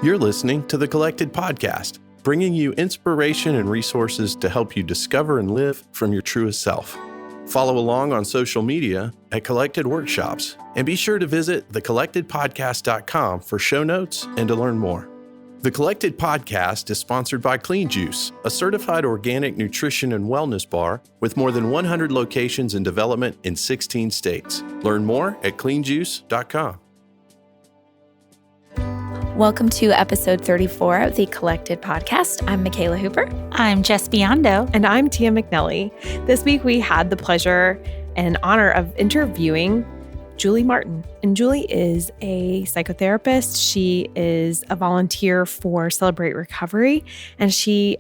You're listening to The Collected Podcast, bringing you inspiration and resources to help you discover and live from your truest self. Follow along on social media at Collected Workshops, and be sure to visit thecollectedpodcast.com for show notes and to learn more. The Collected Podcast is sponsored by Clean Juice, a certified organic nutrition and wellness bar with more than 100 locations in development in 16 states. Learn more at cleanjuice.com. Welcome to episode 34 of the Collected Podcast. I'm Michaela Hooper. I'm Jess Biondo. And I'm Tia McNelly. This week we had the pleasure and honor of interviewing Julie Martin. And Julie is a psychotherapist. She is a volunteer for Celebrate Recovery. And she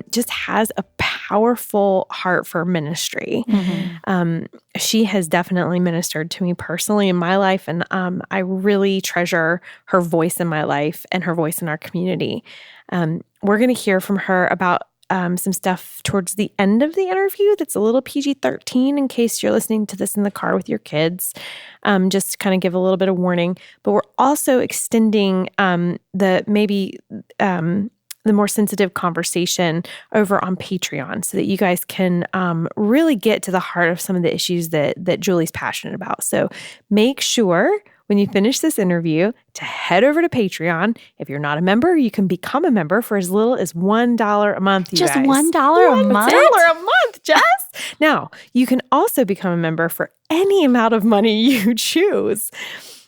just has a powerful heart for ministry. Mm-hmm. She has definitely ministered to me personally in my life. And I really treasure her voice in my life and her voice in our community. We're going to hear from her about some stuff towards the end of the interview that's a little PG-13 in case you're listening to this in the car with your kids, just to kind of give a little bit of warning. But we're also extending the more sensitive conversation over on Patreon so that you guys can really get to the heart of some of the issues that Julie's passionate about. So make sure when you finish this interview to head over to Patreon. If you're not a member, you can become a member for as little as $1 a month. Just guys. $1 a month? $1 a month, Jess. Now, you can also become a member for any amount of money you choose.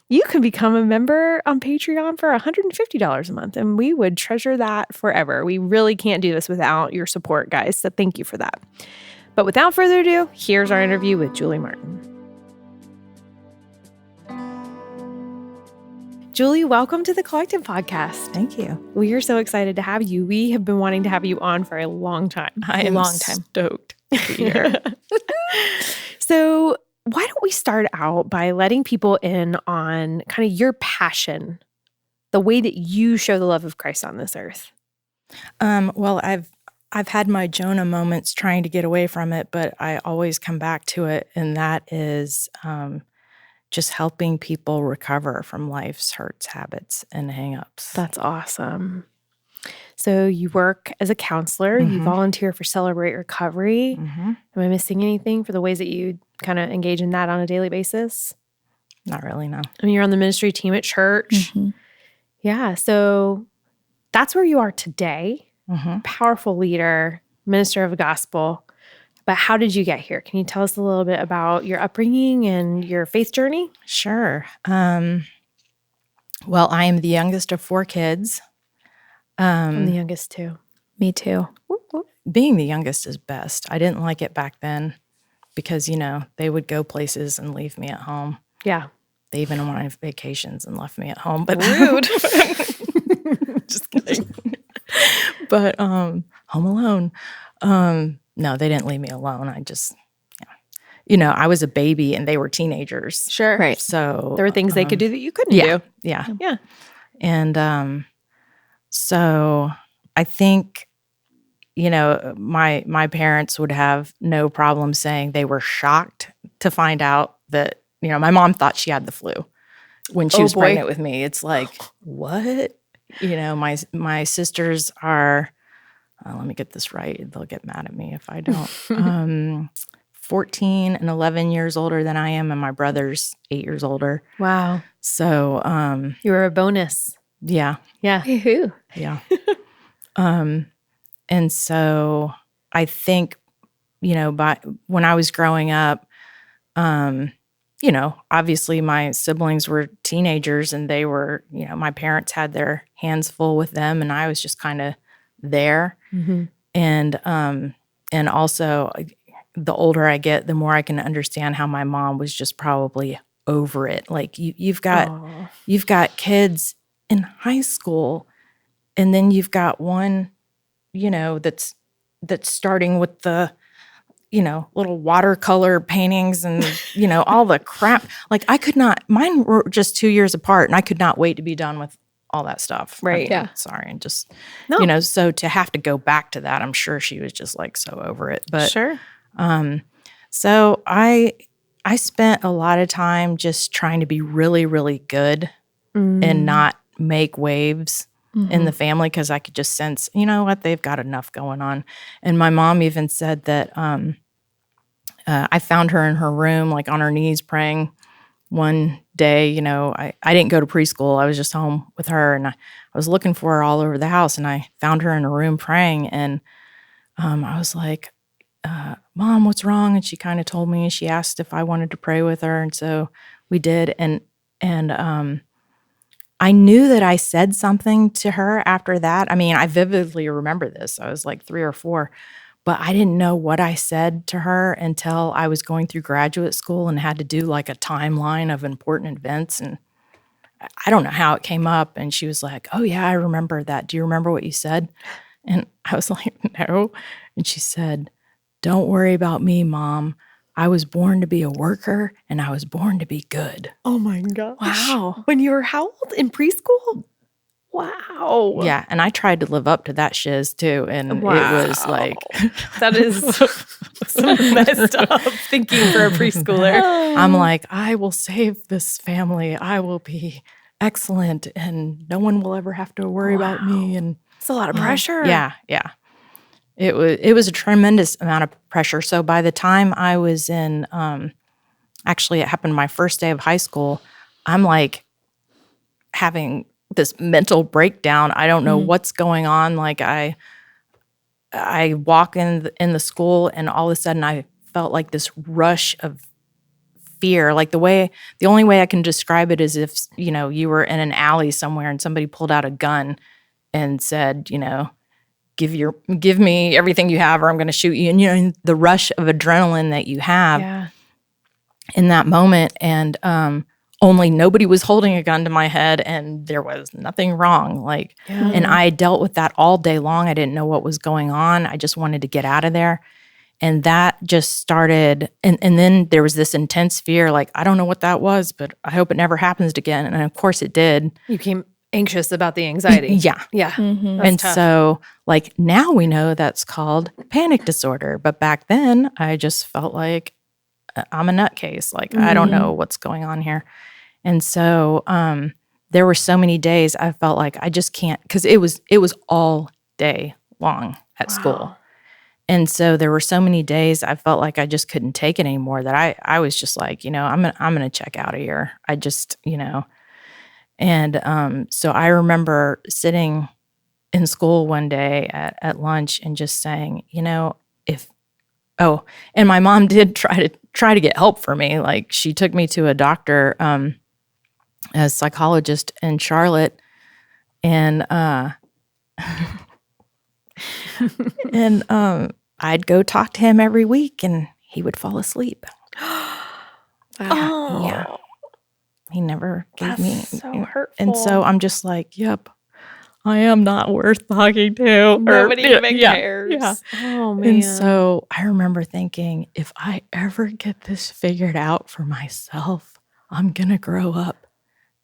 You can become a member on Patreon for $150 a month, and we would treasure that forever. We really can't do this without your support, guys, so thank you for that. But without further ado, here's our interview with Julie Martin. Julie, welcome to the Collective Podcast. Thank you. We are so excited to have you. We have been wanting to have you on for a long time. I am stoked to be here. So why don't we start out by letting people in on kind of your passion, the way that you show the love of Christ on this earth? Well, I've had my Jonah moments trying to get away from it, but I always come back to it, and that is just helping people recover from life's hurts, habits, and hang-ups. That's awesome. So you work as a counselor. Mm-hmm. You volunteer for Celebrate Recovery. Mm-hmm. Am I missing anything for the ways that you kind of engage in that on a daily basis? Not really, no. I mean, you're on the ministry team at church. Mm-hmm. Yeah, so that's where you are today. Mm-hmm. Powerful leader, minister of the gospel. But how did you get here? Can you tell us a little bit about your upbringing and your faith journey? Sure. Well, I am the youngest of 4 kids. I'm the youngest too. Me too. Being the youngest is best. I didn't like it back then because, they would go places and leave me at home. Yeah. They even went on vacations and left me at home. But rude. Just kidding. But Home Alone. No, they didn't leave me alone. I just, I was a baby and they were teenagers. Sure. Right. So there were things they could do that you couldn't do. Yeah. Yeah. And so I think, my parents would have no problem saying they were shocked to find out that, my mom thought she had the flu when she was pregnant with me. It's like, what? My sisters are, let me get this right. They'll get mad at me if I don't. 14 and 11 years older than I am, and my brother's 8 years older. Wow. So you were a bonus. Yeah. Yeah. Woohoo. Yeah. And so I think, when I was growing up, obviously my siblings were teenagers and they were, my parents had their hands full with them, and I was just kind of there. Mm-hmm. And also the older I get, the more I can understand how my mom was just probably over it. Like you've got kids in high school, and then you've got one, that's starting with the, little watercolor paintings and, all the crap. Like mine were just 2 years apart, and I could not wait to be done with all that stuff. Right. Yeah. Sorry. And just, so to have to go back to that, I'm sure she was just like so over it. But sure. So I spent a lot of time just trying to be really, really good and not make waves in the family because I could just sense, you know what, they've got enough going on. And my mom even said that I found her in her room, like on her knees praying one day. You know, I didn't go to preschool. I was just home with her, and I was looking for her all over the house, and I found her in her room praying. And I was like, Mom, what's wrong? And she kind of told me. She asked if I wanted to pray with her, and so we did. And I knew that I said something to her after that. I mean, I vividly remember this. I was like 3 or 4, but I didn't know what I said to her until I was going through graduate school and had to do like a timeline of important events. And I don't know how it came up. And she was like, oh, yeah, I remember that. Do you remember what you said? And I was like, no. And she said, don't worry about me, Mom. I was born to be a worker and I was born to be good. Oh my gosh. Wow. When you were how old? In preschool? Wow. Yeah. And I tried to live up to that shiz too. And it was like, that is some messed up thinking for a preschooler. I'm like, I will save this family. I will be excellent and no one will ever have to worry about me. And It's a lot of pressure. yeah. It was a tremendous amount of pressure. So by the time I was in, actually it happened my first day of high school, I'm like having this mental breakdown. I don't know what's going on. Like I walk in the school and all of a sudden I felt like this rush of fear. Like the only way I can describe it is if, you know, you were in an alley somewhere and somebody pulled out a gun and said, you know, give me everything you have or I'm going to shoot you. And, you know, the rush of adrenaline that you have in that moment. And only nobody was holding a gun to my head and there was nothing wrong. Like, and I dealt with that all day long. I didn't know what was going on. I just wanted to get out of there. And that just started. And then there was this intense fear. Like, I don't know what that was, but I hope it never happens again. And of course it did. You became anxious about the anxiety. Yeah. And tough. so like now we know that's called panic disorder. But back then I just felt like I'm a nutcase. Like I don't know what's going on here. And so there were so many days I felt like I just can't, because it was all day long at school. And so there were so many days I felt like I just couldn't take it anymore that I was just like, you know, I'm gonna check out of here. I just, you know. And so I remember sitting in school one day at lunch and just saying, you know, and my mom did try to get help for me. Like she took me to a doctor, a psychologist in Charlotte, and I'd go talk to him every week and he would fall asleep. Oh. Yeah. He never gave That's me. so hurtful. And so I'm just like, yep, I am not worth talking to. Nobody even cares. Yeah. Oh, man. And so I remember thinking, if I ever get this figured out for myself, I'm going to grow up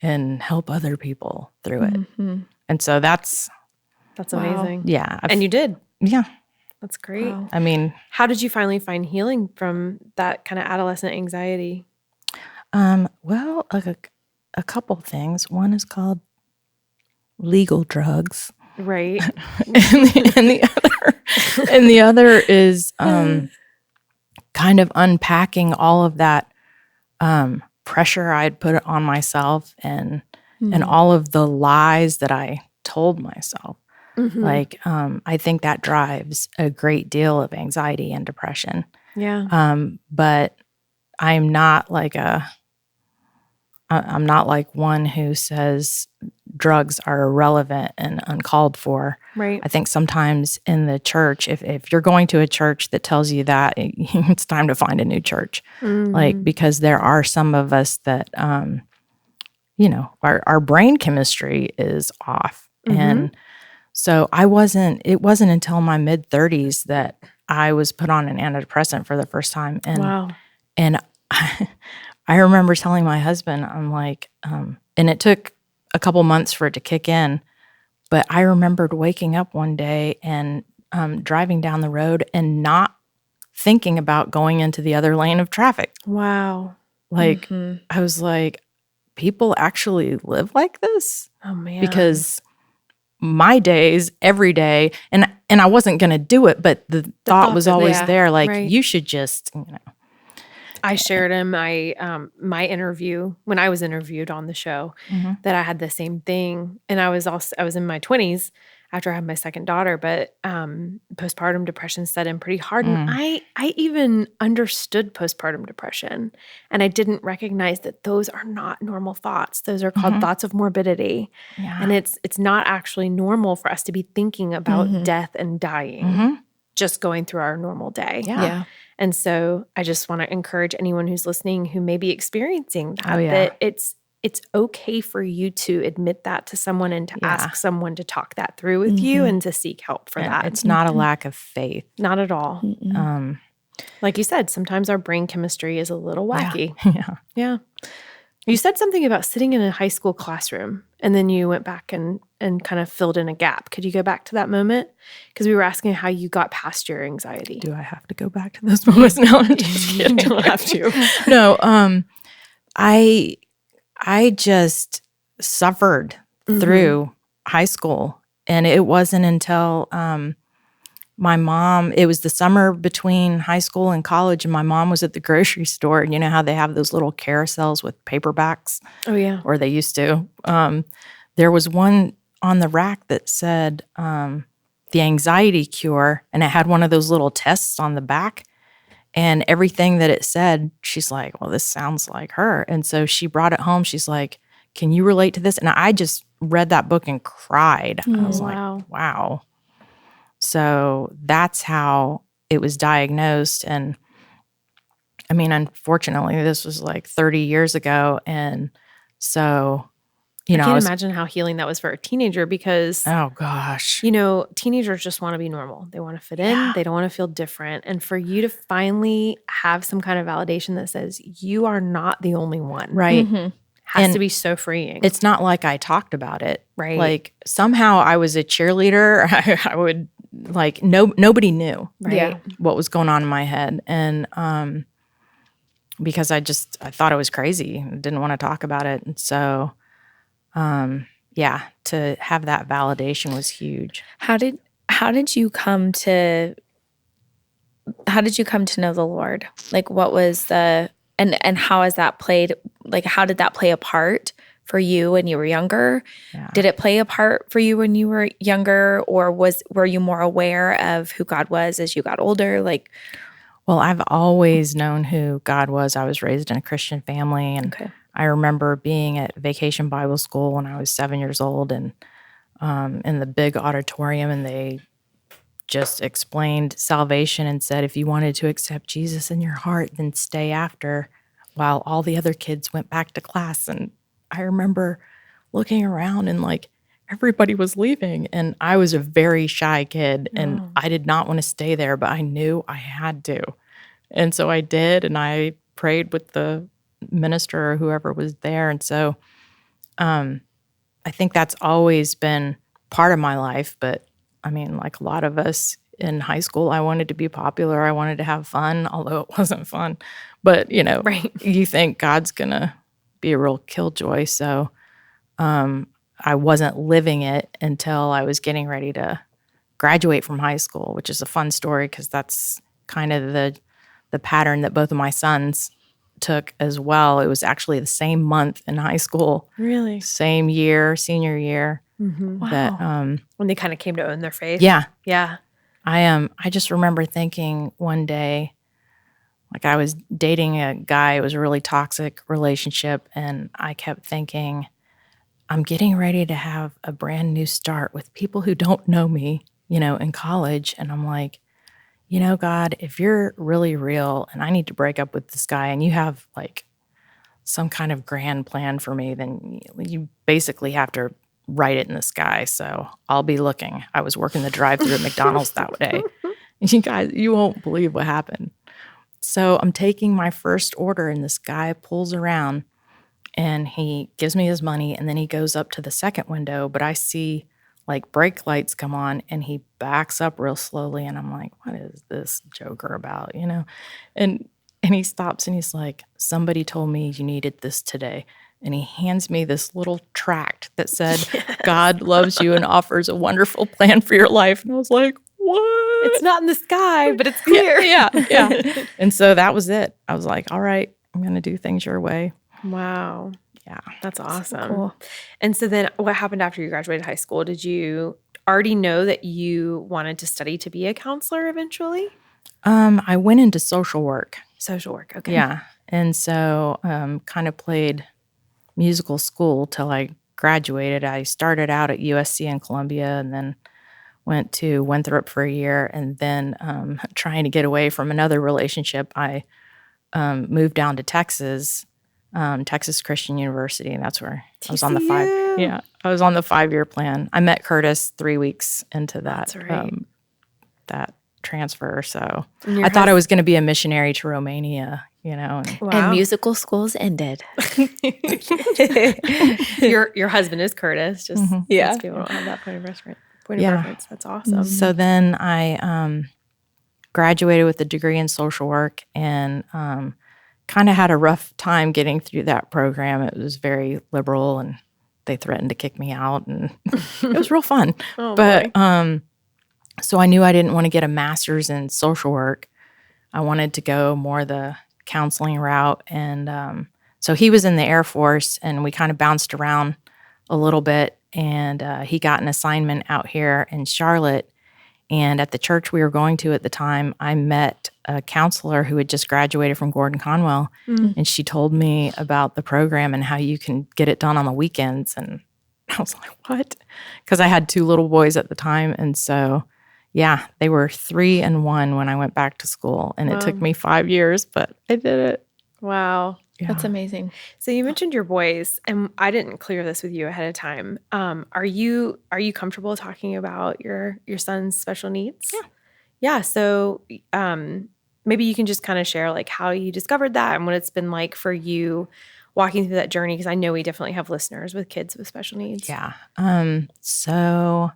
and help other people through it. And so that's amazing. yeah. And you did. Yeah. That's great. Wow. I mean, How did you finally find healing from that kind of adolescent anxiety? well, a couple things. One is called legal drugs. Right. and the other is kind of unpacking all of that pressure I'd put on myself and all of the lies that I told myself. Like I think that drives a great deal of anxiety and depression. Yeah. But I'm not like one who says drugs are irrelevant and uncalled for. Right. I think sometimes in the church, if you're going to a church that tells you that, it's time to find a new church. Like, because there are some of us that, you know, our brain chemistry is off. And so it wasn't until my mid 30s that I was put on an antidepressant for the first time. And, Wow. and I remember telling my husband, I'm like, and it took a couple months for it to kick in, but I remembered waking up one day and driving down the road and not thinking about going into the other lane of traffic. Wow. Like, I was like, people actually live like this? Oh, man. Because my days every day, and I wasn't going to do it, but the thought was always there, like, right. you should just, I shared in my interview when I was interviewed on the show that I had the same thing, and I was in my 20s after I had my second daughter, but postpartum depression set in pretty hard, and I even understood postpartum depression, and I didn't recognize that those are not normal thoughts. Those are called thoughts of morbidity, and it's not actually normal for us to be thinking about death and dying, just going through our normal day. Yeah. And so I just want to encourage anyone who's listening who may be experiencing that, that it's okay for you to admit that to someone and to ask someone to talk that through with you and to seek help for that. It's not a lack of faith. Not at all. Like you said, sometimes our brain chemistry is a little wacky. Yeah. You said something about sitting in a high school classroom, and then you went back and kind of filled in a gap. Could you go back to that moment? Because we were asking how you got past your anxiety. Do I have to go back to those moments now? You don't have to. No, I just suffered through high school, and it wasn't until my mom, it was the summer between high school and college, and my mom was at the grocery store, and you know how they have those little carousels with paperbacks? Oh, yeah. Or they used to. There was one on the rack that said the anxiety cure, and it had one of those little tests on the back. And everything that it said, she's like, well, this sounds like her. And so she brought it home. She's like, can you relate to this? And I just read that book and cried. I was like, wow. So that's how it was diagnosed. And I mean, unfortunately, this was like 30 years ago. And so, I can't imagine how healing that was for a teenager because, oh gosh, teenagers just want to be normal. They want to fit in. They don't want to feel different. And for you to finally have some kind of validation that says you are not the only one. Right. Has to be so freeing. It's not like I talked about it. Right. Like somehow I was a cheerleader. I would like, nobody knew what was going on in my head. And because I thought it was crazy. I didn't want to talk about it. And so to have that validation was huge. How did you come to know the Lord? Like what was the and how has that played, like how did that play a part for you when you were younger? Yeah. Did it play a part for you when you were younger, or were you more aware of who God was as you got older? Like, well, I've always known who God was. I was raised in a Christian family, and I remember being at Vacation Bible School when I was 7 years old, and in the big auditorium, and they just explained salvation and said, if you wanted to accept Jesus in your heart, then stay after, while all the other kids went back to class. And I remember looking around and like everybody was leaving, and I was a very shy kid, and I did not want to stay there, but I knew I had to. And so I did, and I prayed with the minister or whoever was there. And so I think that's always been part of my life. But I mean, like a lot of us in high school, I wanted to be popular. I wanted to have fun, although it wasn't fun. But, you think God's going to be a real killjoy. So I wasn't living it until I was getting ready to graduate from high school, which is a fun story because that's kind of the pattern that both of my sons took as well. It was actually the same month in high school. Really? Same year, senior year. Wow. That when they kind of came to own their faith. Yeah. Yeah. I just remember thinking one day, like I was dating a guy, it was a really toxic relationship, and I kept thinking, I'm getting ready to have a brand new start with people who don't know me, in college. And I'm like, God, if you're really real and I need to break up with this guy and you have like some kind of grand plan for me, then you basically have to write it in the sky. So I'll be looking. I was working the drive-thru at McDonald's that day. And you guys, you won't believe what happened. So I'm taking my first order, and this guy pulls around and he gives me his money, and then he goes up to the second window, but I see like brake lights come on, and he backs up real slowly, and I'm like, what is this joker about, And he stops and he's like, somebody told me you needed this today. and he hands me this little tract that said, God loves you and offers a wonderful plan for your life. And I was like, what? It's not in the sky, but it's clear. Yeah. And so that was it. I was like, all right, I'm going to do things your way. Wow. Yeah. That's awesome. Cool. And so then what happened after you graduated high school? Did you already know that you wanted to study to be a counselor eventually? I went into social work. Social work. Okay. Yeah. And so kind of played musical school till I graduated. I started out at USC in Columbia and then went to Winthrop for a year. And then trying to get away from another relationship, I moved down to Texas, Texas Christian University. And that's where I was on the TCU. I was on the 5-year plan. I met Curtis 3 weeks into that, That's right. that transfer. So And your I thought I was going to be a missionary to Romania, and Wow. And musical schools ended. your husband is Curtis. Just Yeah. most people don't have that point of reference. Yeah. Reference. That's awesome. So then I graduated with a degree in social work and kind of had a rough time getting through that program. It was very liberal and they threatened to kick me out and it was real fun. Oh, But boy. so I knew I didn't want to get a master's in social work. I wanted to go more the counseling route. And so he was in the Air Force and we kind of bounced around a little bit. And he got an assignment out here in Charlotte. And at the church we were going to at the time, I met a counselor who had just graduated from Gordon Conwell. And she told me about the program and how you can get it done on the weekends. And I was like, what? Because I had 2 little boys at the time. And so, yeah, they were 3 and 1 when I went back to school. And it took me 5 years, but I did it. Wow. Yeah. That's amazing. So you mentioned your boys, and I didn't clear this with you ahead of time. Are you comfortable talking about your son's special needs? Yeah. Yeah. So maybe you can just kind of share like how you discovered that and what it's been like for you walking through that journey, because I know we definitely have listeners with kids with special needs. Yeah. So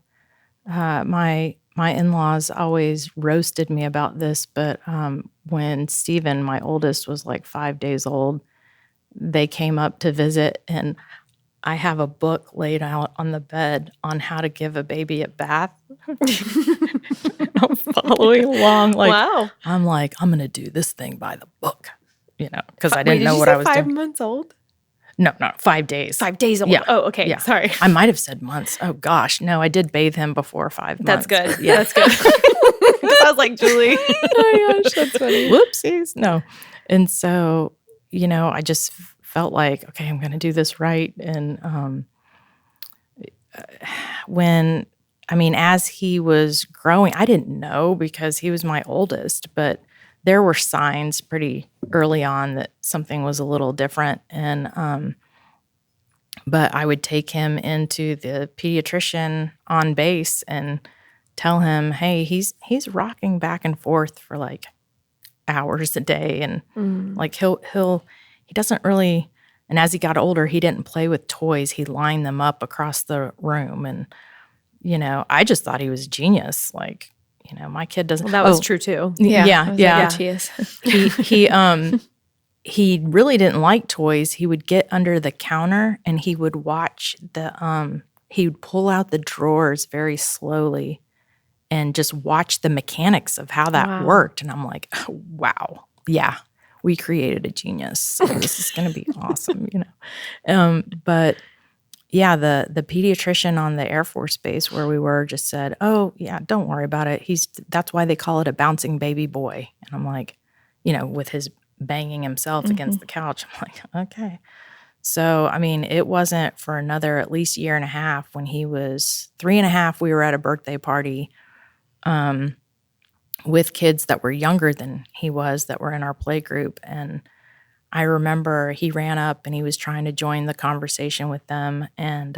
my in-laws always roasted me about this, but when Stephen, my oldest, was like 5 days old, they came up to visit, and I have a book laid out on the bed on how to give a baby a bath. I'm following along. Wow. I'm going to do this thing by the book, because I didn't know what I was 5 doing. months old? No, 5 days. 5 days old. Yeah. Oh, okay. Yeah. Sorry. I might have said months. Oh, gosh. No, I did bathe him before 5 That's months. good. Yeah. That's good. I was like, Julie. Oh my gosh, that's funny. Whoopsies. No. And so, I just felt like, okay, I'm going to do this right. And as he was growing, I didn't know because he was my oldest, but there were signs pretty early on that something was a little different. And, but I would take him into the pediatrician on base and tell him, hey, he's rocking back and forth for like hours a day. And like he doesn't really, and as he got older, he didn't play with toys. He lined them up across the room. And, I just thought he was a genius. Like, my kid doesn't. Well, that was true too. Yeah. She is. He really didn't like toys. He would get under the counter and he would watch he would pull out the drawers very slowly and just watch the mechanics of how that Wow. worked. And I'm like, oh, wow. Yeah, we created a genius. So this is going to be awesome, But yeah, the pediatrician on the Air Force Base where we were just said, oh, yeah, don't worry about it. That's why they call it a bouncing baby boy. And I'm like, with his banging himself against the couch. I'm like, okay. So, it wasn't for another at least year and a half. When he was 3.5, we were at a birthday party with kids that were younger than he was that were in our play group. And I remember he ran up and he was trying to join the conversation with them. And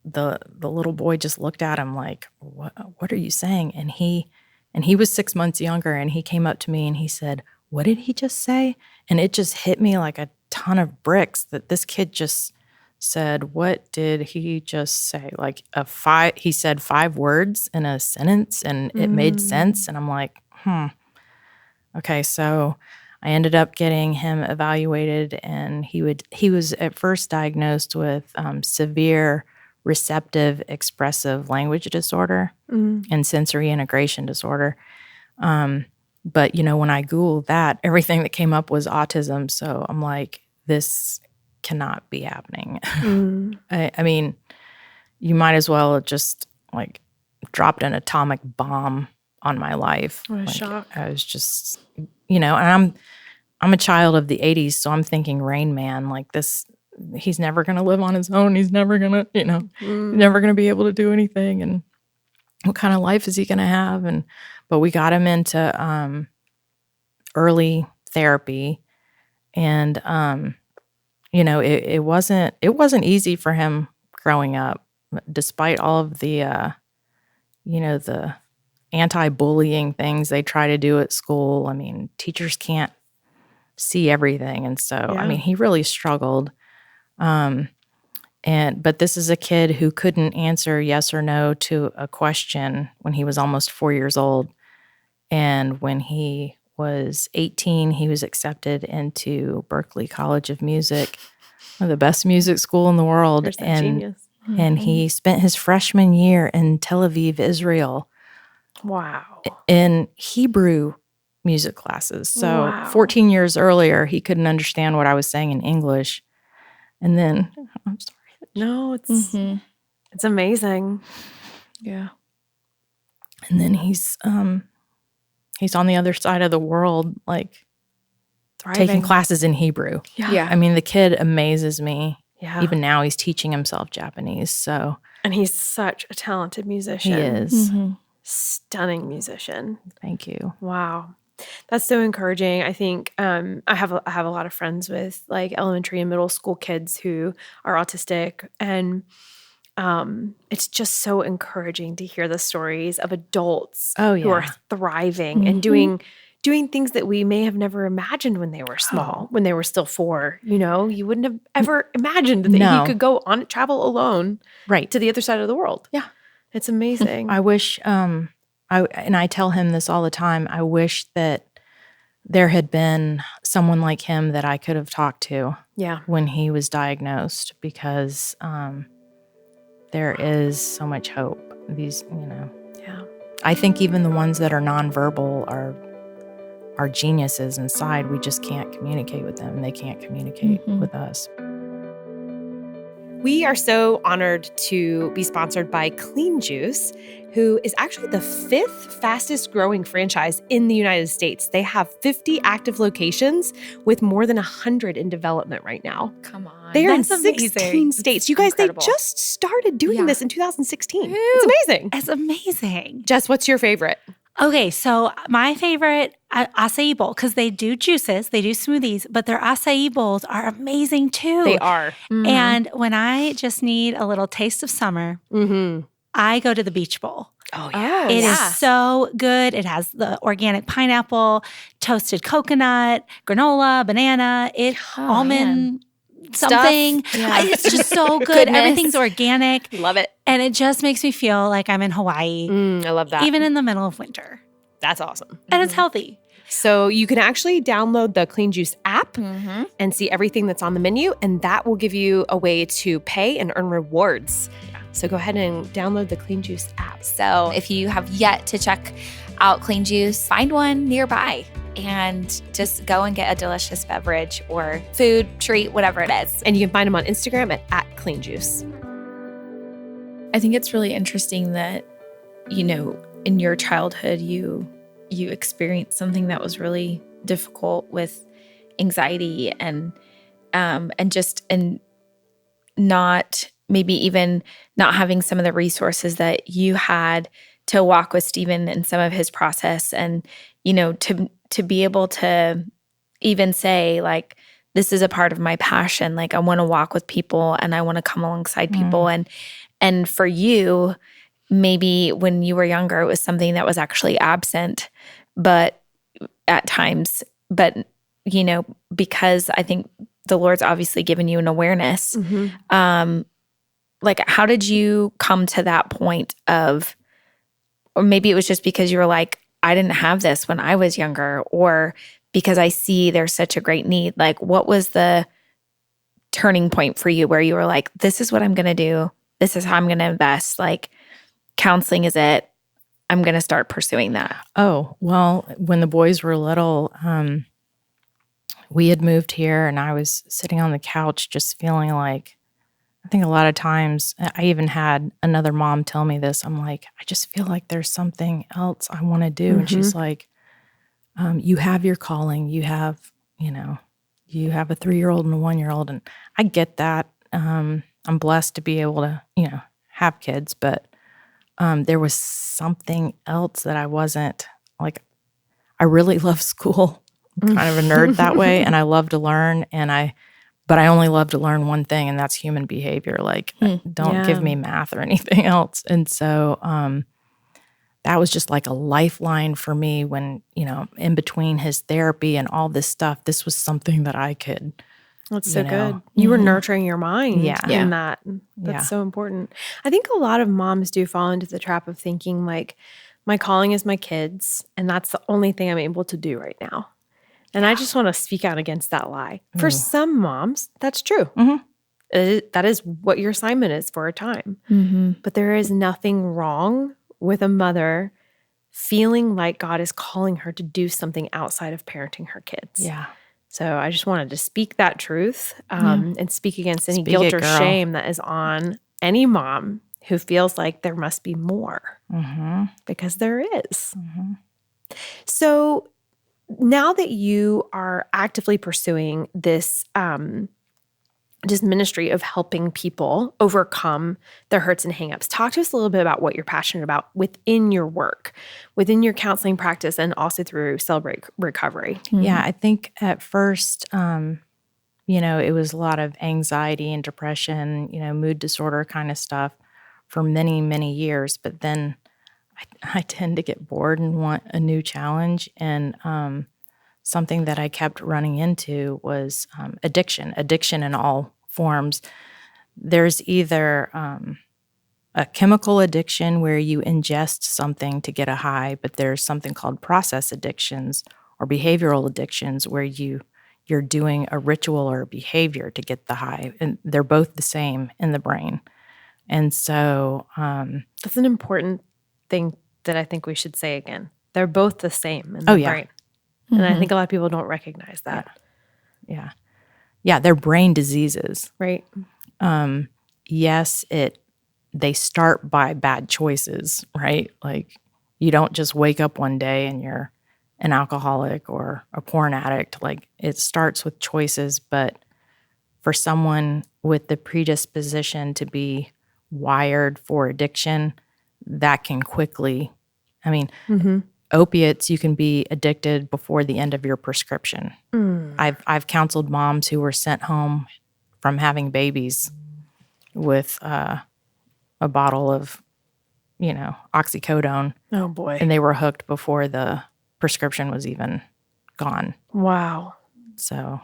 the little boy just looked at him like, what are you saying? And he was 6 months younger, and he came up to me and he said, what did he just say? And it just hit me like a ton of bricks that this kid just said, what did he just say? Like he said 5 words in a sentence and it made sense. And I'm like, okay. So, I ended up getting him evaluated, and he was at first diagnosed with severe receptive expressive language disorder and sensory integration disorder. But, when I Googled that, everything that came up was autism. So I'm like, this cannot be happening. I mean, you might as well have just like dropped an atomic bomb on my life. What a Like, shock. I was just, and I'm a child of the 80s, so I'm thinking Rain Man, like this, he's never going to live on his own. He's never going to, never going to be able to do anything. And what kind of life is he going to have? But we got him into early therapy, and it wasn't easy for him growing up, despite all of the the anti-bullying things they try to do at school. I mean, teachers can't see everything, and so I mean, he really struggled. But this is a kid who couldn't answer yes or no to a question when he was almost 4 years old. And when he was 18, he was accepted into Berklee College of Music, one of the best music school in the world. There's that genius. And he spent his freshman year in Tel Aviv, Israel, Wow. in Hebrew music classes. So Wow. 14 years earlier, he couldn't understand what I was saying in English. And then, I'm sorry. No, it's amazing. Yeah. And then he's on the other side of the world, like Thriving. taking classes in Hebrew. Yeah. I mean, the kid amazes me. Yeah. Even now, he's teaching himself Japanese. So And he's such a talented musician. he is. Stunning musician. Thank you. Wow. That's so encouraging. I think I have a lot of friends with like elementary and middle school kids who are autistic, and it's just so encouraging to hear the stories of adults who are thriving and doing things that we may have never imagined when they were small, when they were still 4. You wouldn't have ever imagined that he could go on travel alone to the other side of the world. Yeah. It's amazing. I wish, I tell him this all the time, I wish that there had been someone like him that I could have talked to when he was diagnosed, because there is so much hope. I think even the ones that are nonverbal are geniuses inside. We just can't communicate with them. They can't communicate with us. We are so honored to be sponsored by Clean Juice, who is actually the 5th fastest growing franchise in the United States. They have 50 active locations with more than 100 in development right now. Come on. They are in That's 16 amazing. states. You guys, Incredible. they just started doing this in 2016. Woo. It's amazing. It's amazing. Jess, what's your favorite? Okay, so my favorite acai bowl, because they do juices, they do smoothies, but their acai bowls are amazing too. They are. And when I just need a little taste of summer, I go to the beach bowl. Oh, yeah. It is so good. It has the organic pineapple, toasted coconut, granola, banana, almond something. Yeah. It's just so good. Goodness. Everything's organic. Love it. And it just makes me feel like I'm in Hawaii, I love that. even in the middle of winter. That's awesome. And it's healthy. So you can actually download the Clean Juice app and see everything that's on the menu, and that will give you a way to pay and earn rewards. So go ahead and download the Clean Juice app. So if you have yet to check out Clean Juice, find one nearby and just go and get a delicious beverage or food, treat, whatever it is. And you can find them on Instagram at Clean Juice. I think it's really interesting that, in your childhood, you experienced something that was really difficult with anxiety and not maybe even not having some of the resources that you had to walk with Stephen in some of his process, and to be able to even say, like, this is a part of my passion. Like, I want to walk with people and I want to come alongside people. And for you, maybe when you were younger, it was something that was actually absent, but at times, because I think the Lord's obviously given you an awareness. Like, how did you come to that point of, or maybe it was just because you were like, I didn't have this when I was younger, or because I see there's such a great need. Like, what was the turning point for you where you were like, this is what I'm going to do. This is how I'm going to invest. Like, counseling is it. I'm going to start pursuing that. Oh, well, when the boys were little, we had moved here and I was sitting on the couch just feeling like, I think a lot of times, I even had another mom tell me this. I'm like, I just feel like there's something else I want to do. And she's like, you have your calling. You have a 3-year-old and a 1-year-old. And I get that. I'm blessed to be able to, have kids. But there was something else that I wasn't, like, I really love school. I'm kind of a nerd that way. And I love to learn. But I only love to learn one thing, and that's human behavior. Like, don't give me math or anything else. And so that was just like a lifeline for me when, in between his therapy and all this stuff, this was something that I could. That's so good. You were nurturing your mind in that. That's so important. I think a lot of moms do fall into the trap of thinking like, my calling is my kids, and that's the only thing I'm able to do right now. And I just want to speak out against that lie. For some moms, that's true. That is what your assignment is for a time. But there is nothing wrong with a mother feeling like God is calling her to do something outside of parenting her kids. Yeah. So I just wanted to speak that truth and speak against any guilt or shame that is on any mom who feels like there must be more, because there is. So now that you are actively pursuing this ministry of helping people overcome their hurts and hangups, talk to us a little bit about what you're passionate about within your work, within your counseling practice, and also through Celebrate Recovery. Yeah, I think at first, it was a lot of anxiety and depression, mood disorder kind of stuff for many, many years. But then I tend to get bored and want a new challenge. And something that I kept running into was addiction in all forms. There's either a chemical addiction where you ingest something to get a high, but there's something called process addictions or behavioral addictions where you're doing a ritual or a behavior to get the high. And they're both the same in the brain. And so that's an important thing that I think we should say again. They're both the same in the brain. And I think a lot of people don't recognize that. Yeah. Yeah, they're brain diseases. Right. Yes, they start by bad choices, right? Like, you don't just wake up one day and you're an alcoholic or a porn addict. Like, it starts with choices, but for someone with the predisposition to be wired for addiction, that can quickly, opiates, you can be addicted before the end of your prescription. I've counseled moms who were sent home from having babies with a bottle of, oxycodone. Oh boy. And they were hooked before the prescription was even gone. Wow. So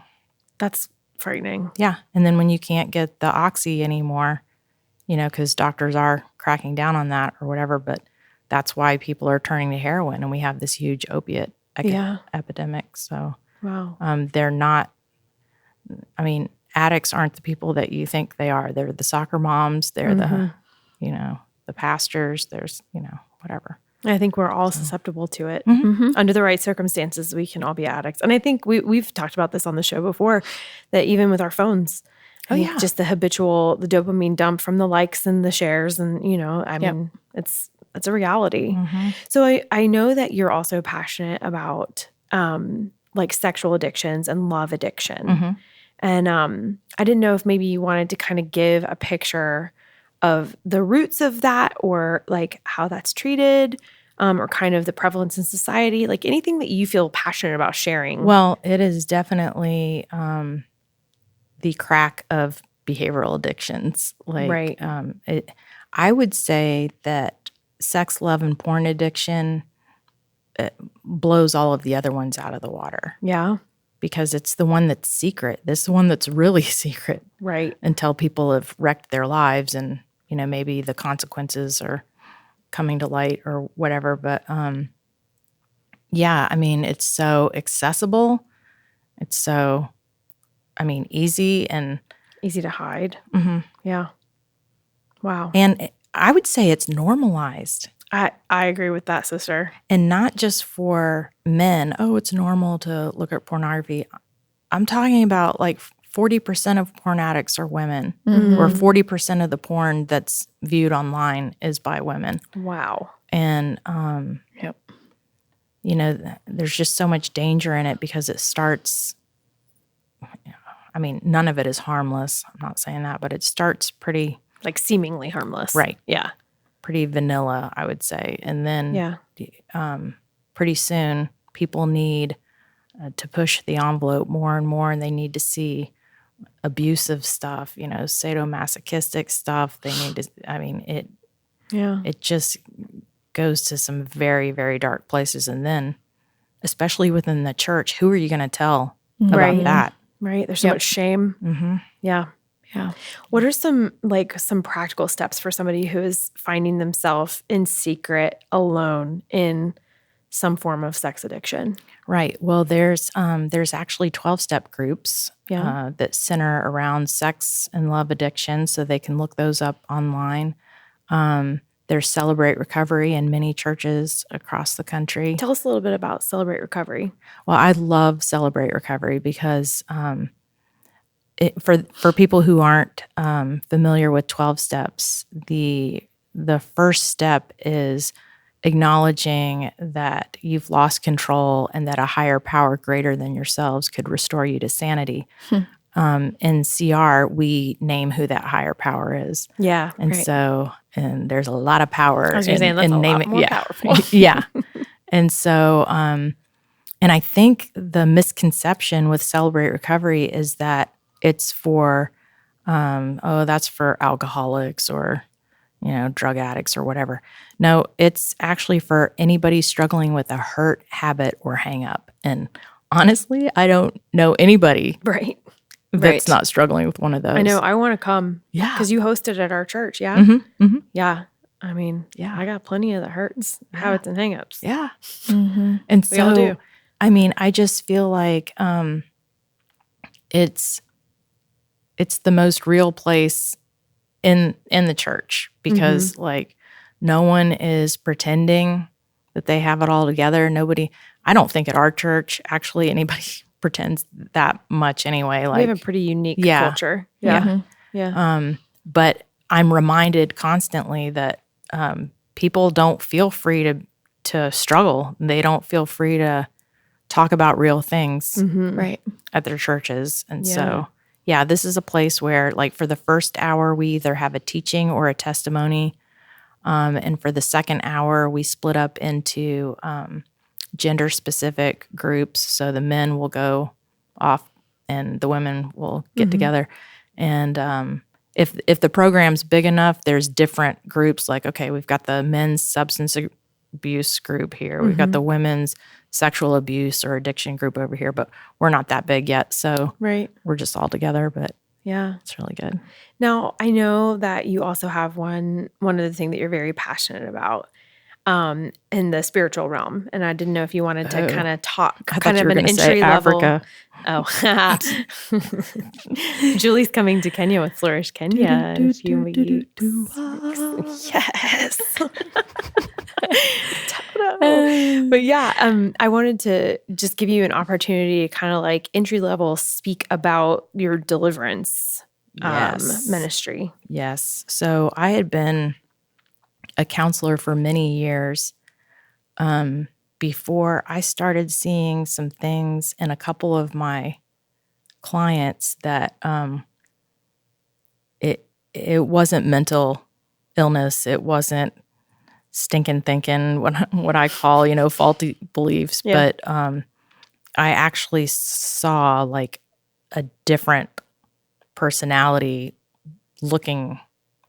that's frightening. Yeah. And then when you can't get the oxy anymore, because doctors are cracking down on that or whatever, but that's why people are turning to heroin, and we have this huge opiate epidemic. So wow. They're not, addicts aren't the people that you think they are. They're the soccer moms. They're the pastors. There's, whatever. I think we're all susceptible to it. Under the right circumstances, we can all be addicts. And I think we've talked about this on the show before, that even with our phones, just the dopamine dump from the likes and the shares, and it's a reality. So I know that you're also passionate about like sexual addictions and love addiction. And I didn't know if maybe you wanted to kind of give a picture of the roots of that, or like how that's treated, or kind of the prevalence in society, like anything that you feel passionate about sharing. Well, it is definitely the crack of behavioral addictions. Like, I would say that sex, love, and porn addiction blows all of the other ones out of the water. Yeah. Because it's the one that's secret. This is the one that's really secret. Right. Until people have wrecked their lives and, maybe the consequences are coming to light or whatever. But yeah, I mean, it's so accessible. It's so, easy and Easy to hide. mhm. Yeah. Wow. And I would say it's normalized. I agree with that, sister. And not just for men. Oh, it's normal to look at pornography. I'm talking about like 40% of porn addicts are women, or 40% of the porn that's viewed online is by women. Wow. And, Yep. there's just so much danger in it because it starts, none of it is harmless. I'm not saying that, but it starts pretty Like seemingly harmless. Right. Yeah. pretty vanilla, I would say. And then Yeah. pretty soon people need to push the envelope more and more, and they need to see abusive stuff, sadomasochistic stuff. They need to, Yeah. it just goes to some very, very dark places. And then, especially within the church, who are you going to tell Right. about that? Right. There's so Yep. much shame. Mm-hmm. Yeah. Yeah. What are some practical steps for somebody who is finding themselves in secret, alone in some form of sex addiction? Right. Well, there's actually 12-step groups Yeah. that center around sex and love addiction, so they can look those up online. There's Celebrate Recovery in many churches across the country. Tell us a little bit about Celebrate Recovery. Well, I love Celebrate Recovery because for people who aren't familiar with 12 steps, the first step is acknowledging that you've lost control and that a higher power greater than yourselves could restore you to sanity. In CR, we name who that higher power is. Yeah. And right. so, and there's a lot of power I was going to say, that's a lot more powerful. yeah. And so, and I think the misconception with Celebrate Recovery is that it's for, that's for alcoholics or, drug addicts or whatever. No, it's actually for anybody struggling with a hurt, habit, or hang up. And honestly, I don't know anybody Right. that's not struggling with one of those. I know. I want to come. Yeah. Because you hosted at our church. Yeah. Mm-hmm, mm-hmm. Yeah. Yeah. I got plenty of the hurts, habits, and hangups. Yeah. Mm-hmm. And We all so, do. I just feel like it's the most real place in the church because like no one is pretending that they have it all together. Nobody, I don't think at our church actually anybody pretends that much anyway. We Like have a pretty unique Yeah. culture. Yeah. Yeah. Yeah. but I'm reminded constantly that people don't feel free to struggle. They don't feel free to talk about real things Mhm. Right. at their churches. And Yeah. so, yeah, this is a place where, like, for the first hour, we either have a teaching or a testimony. And for the second hour, we split up into gender-specific groups. So the men will go off and the women will get together. And if the program's big enough, there's different groups. Like, okay, we've got the men's substance abuse group here. We've got the women's sexual abuse or addiction group over here, but we're not that big yet. So Right. we're just all together, but Yeah. it's really good. Now, I know that you also have one of the things that you're very passionate about in the spiritual realm. And I didn't know if you wanted to Oh. kind of talk I thought kind you of were an gonna say entry level. Africa. Oh. Julie's coming to Kenya with Flourish Kenya in a few weeks. Yes. But yeah, I wanted to just give you an opportunity to kind of like entry level speak about your deliverance Yes. ministry. Yes. So I had been a counselor for many years before I started seeing some things in a couple of my clients that it wasn't mental illness. It wasn't stinking thinking, what I call, faulty beliefs. Yeah. But I actually saw like a different personality looking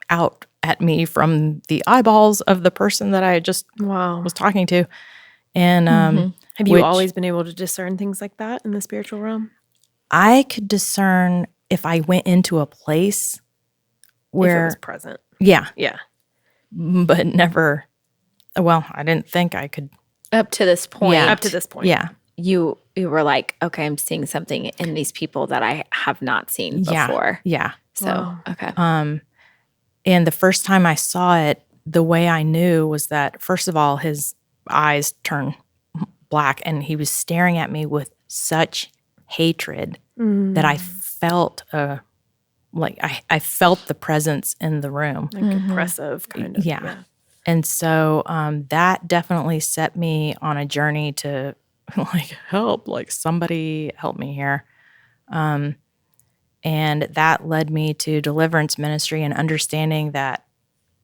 out at me from the eyeballs of the person that I just Wow. was talking to. And Have you which- always been able to discern things like that in the spiritual realm? I could discern if I went into a place If it where, was present. yeah, Yeah. but never, well, I didn't think I could Up to this point, Yeah. Up to this point. Yeah. you were like, okay, I'm seeing something in these people that I have not seen Yeah. before. Yeah. So, Wow. okay. And the first time I saw it, the way I knew was that, first of all, his eyes turned black and he was staring at me with such hatred that I felt I felt the presence in the room. Like impressive kind of. Yeah. And so that definitely set me on a journey to help, somebody help me here. And that led me to deliverance ministry and understanding that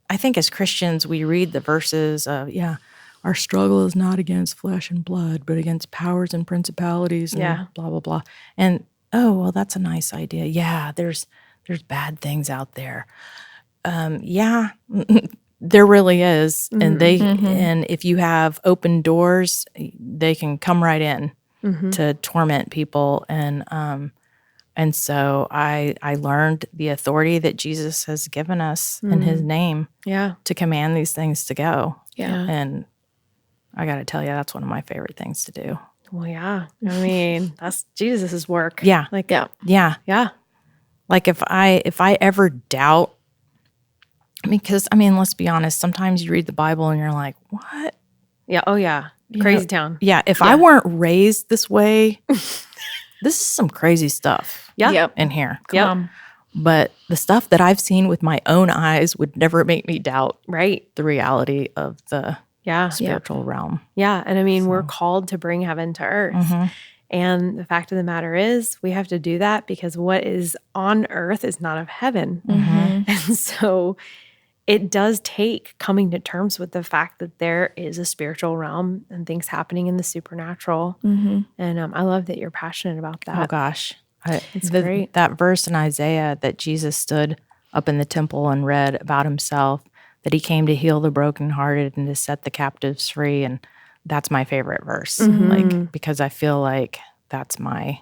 I think as Christians, we read the verses of, our struggle is not against flesh and blood, but against powers and principalities and blah, blah, blah. And, oh, well, that's a nice idea. Yeah, there's bad things out there. There really is. And and if you have open doors, they can come right in to torment people. And so I learned the authority that Jesus has given us in his name to command these things to go. Yeah. And I got to tell you, that's one of my favorite things to do. Well, yeah. I mean, that's Jesus's work. Yeah. Like, Yeah. Yeah. Like if I ever doubt, because let's be honest, sometimes you read the Bible and you're like, what? yeah. Oh, yeah. Crazy town. Yeah. If I weren't raised this way, this is some crazy stuff Yeah. Yep. in here. Yep. But the stuff that I've seen with my own eyes would never make me doubt Right. the reality of the Yeah. spiritual realm. Yeah. And I mean, we're called to bring heaven to earth. Mm-hmm. And the fact of the matter is, we have to do that because what is on earth is not of heaven. Mm-hmm. And so it does take coming to terms with the fact that there is a spiritual realm and things happening in the supernatural. Mm-hmm. And I love that you're passionate about that. Oh gosh. It's great. That verse in Isaiah that Jesus stood up in the temple and read about himself, that he came to heal the brokenhearted and to set the captives free. And that's my favorite verse. Because I feel like that's my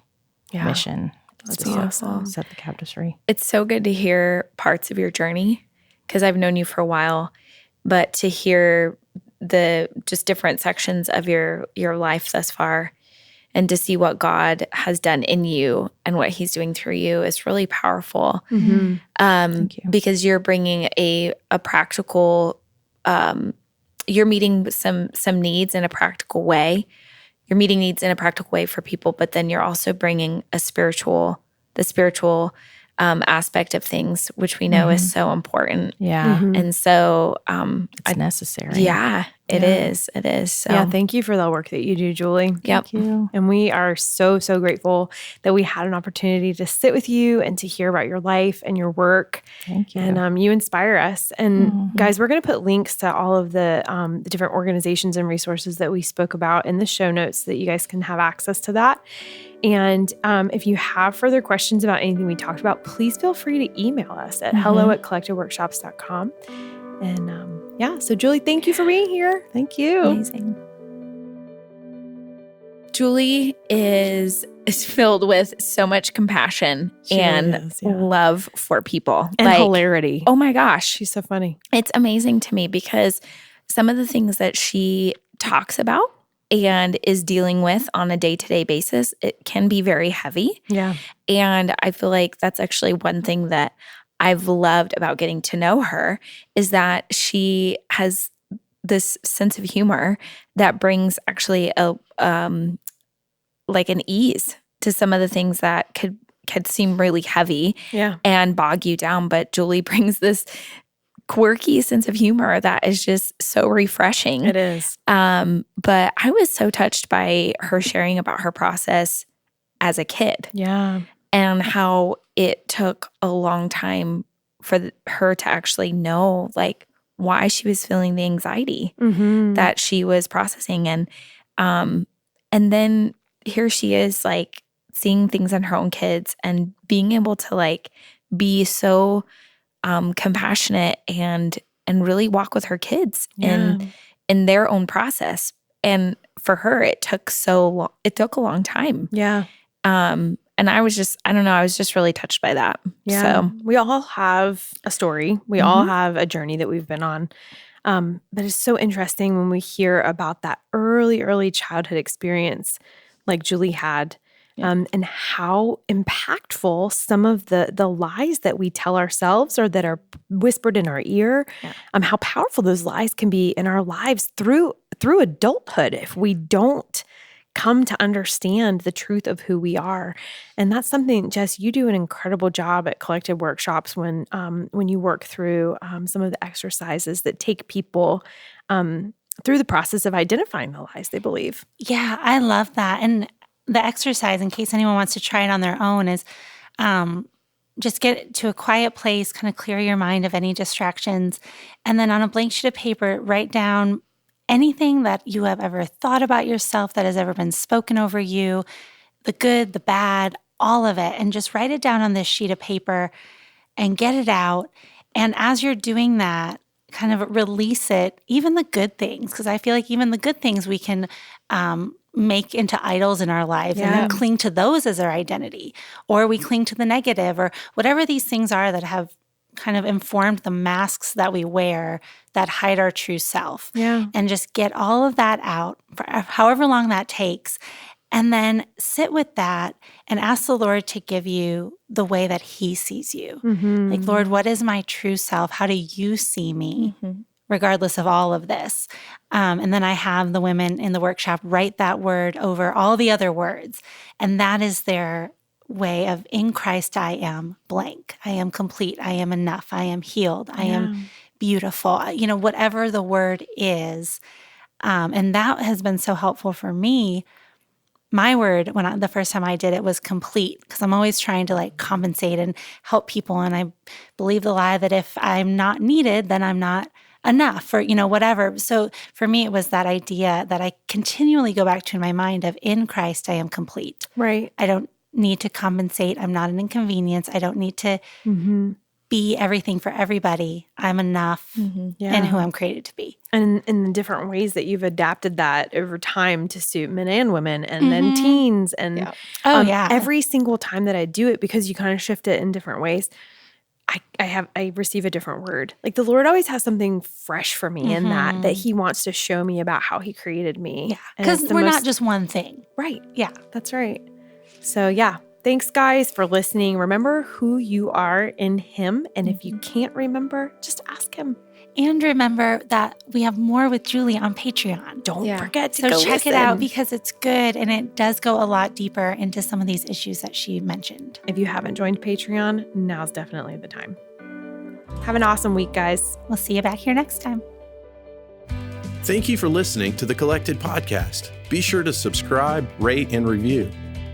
mission. That's to awesome. set the captives free. It's so good to hear parts of your journey because I've known you for a while, but to hear the just different sections of your life thus far and to see what God has done in you and what he's doing through you is really powerful. Thank you. Because you're bringing a practical, you're meeting some needs in a practical way. You're meeting needs in a practical way for people, but then you're also bringing the spiritual aspect of things, which we know is so important. Yeah. And so, It's necessary. yeah, it is. It is. So, Yeah, thank you for the work that you do, Julie. Yep. Thank you. And we are so, so grateful that we had an opportunity to sit with you and to hear about your life and your work. Thank you. And you inspire us. And guys, we're going to put links to all of the different organizations and resources that we spoke about in the show notes so that you guys can have access to that. And if you have further questions about anything we talked about, please feel free to email us at hello@collectedworkshops.com. And so Julie, thank you for being here. Thank you. amazing. Julie is filled with so much compassion She really and is, yeah. love for people. And hilarity. Oh my gosh. She's so funny. It's amazing to me because some of the things that she talks about and is dealing with on a day-to-day basis, it can be very heavy. Yeah. And I feel like that's actually one thing that I've loved about getting to know her is that she has this sense of humor that brings actually a like an ease to some of the things that could seem really heavy Yeah. and bog you down. But Julie brings this quirky sense of humor that is just so refreshing. It is. But I was so touched by her sharing about her process as a kid Yeah. and how it took a long time for her to actually know like why she was feeling the anxiety Mm-hmm. that she was processing. And then here she is like seeing things in her own kids and being able to like be so compassionate and really walk with her kids in their own process. And for her, it took a long time. Yeah. And I was just, I don't know, I was just really touched by that. Yeah. So We all have a story. We all have a journey that we've been on. But it's so interesting when we hear about that early childhood experience like Julie had, and how impactful some of the lies that we tell ourselves or that are whispered in our ear, how powerful those lies can be in our lives through adulthood if we don't come to understand the truth of who we are. And that's something, Jess, you do an incredible job at Collected Workshops when you work through some of the exercises that take people through the process of identifying the lies they believe. Yeah, I love that. And the exercise, in case anyone wants to try it on their own, is just get to a quiet place, kind of clear your mind of any distractions, and then on a blank sheet of paper, write down anything that you have ever thought about yourself that has ever been spoken over you, the good, the bad, all of it, and just write it down on this sheet of paper and get it out. And as you're doing that, kind of release it, even the good things, because I feel like even the good things we can make into idols in our life and then cling to those as our identity, or we cling to the negative, or whatever these things are that have kind of informed the masks that we wear that hide our true self. And just get all of that out for however long that takes. And then sit with that and ask the Lord to give you the way that He sees you. Like, Lord, what is my true self? How do you see me? Regardless of all of this. And then I have the women in the workshop write that word over all the other words. And that is their way of, in Christ, I am blank. I am complete. I am enough. I am healed. I am beautiful. Whatever the word is. And that has been so helpful for me. My word, the first time I did it, was complete, because I'm always trying to compensate and help people. And I believe the lie that if I'm not needed, then I'm not enough, or, whatever. So for me, it was that idea that I continually go back to in my mind of, in Christ, I am complete. Right. I don't need to compensate. I'm not an inconvenience. I don't need to be everything for everybody. I'm enough in who I'm created to be. And in the different ways that you've adapted that over time to suit men and women, and then teens. And every single time that I do it, because you kind of shift it in different ways, I receive a different word. Like, the Lord always has something fresh for me in that He wants to show me about how He created me. Yeah, because we're not just one thing. Right. Yeah. That's right. So thanks guys for listening. Remember who you are in Him. And if you can't remember, just ask Him. And remember that we have more with Julie on Patreon. Don't forget to go check listen. It out, because it's good and it does go a lot deeper into some of these issues that she mentioned. If you haven't joined Patreon, now's definitely the time. Have an awesome week, guys. We'll see you back here next time. Thank you for listening to the Collected Podcast. Be sure to subscribe, rate, and review.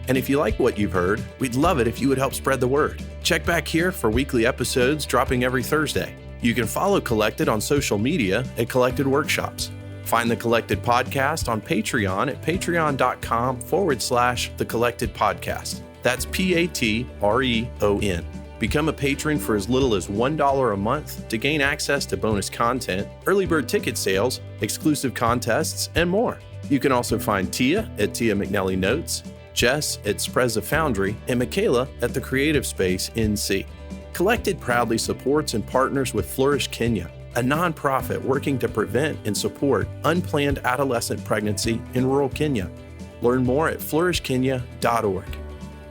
And if you like what you've heard, we'd love it if you would help spread the word. Check back here for weekly episodes dropping every Thursday. You can follow Collected on social media at Collected Workshops. Find the Collected Podcast on Patreon at patreon.com/The Collected Podcast. That's PATREON. Become a patron for as little as $1 a month to gain access to bonus content, early bird ticket sales, exclusive contests, and more. You can also find Tia at Tia McNelly Notes, Jess at Spreza Foundry, and Michaela at The Creative Space NC. Collected proudly supports and partners with Flourish Kenya, a nonprofit working to prevent and support unplanned adolescent pregnancy in rural Kenya. Learn more at flourishkenya.org.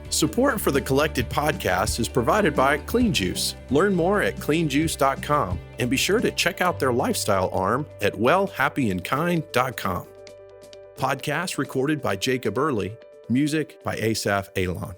Support for the Collected Podcast is provided by Clean Juice. Learn more at cleanjuice.com, and be sure to check out their lifestyle arm at wellhappyandkind.com. Podcast recorded by Jacob Early. Music by Asaph Alon.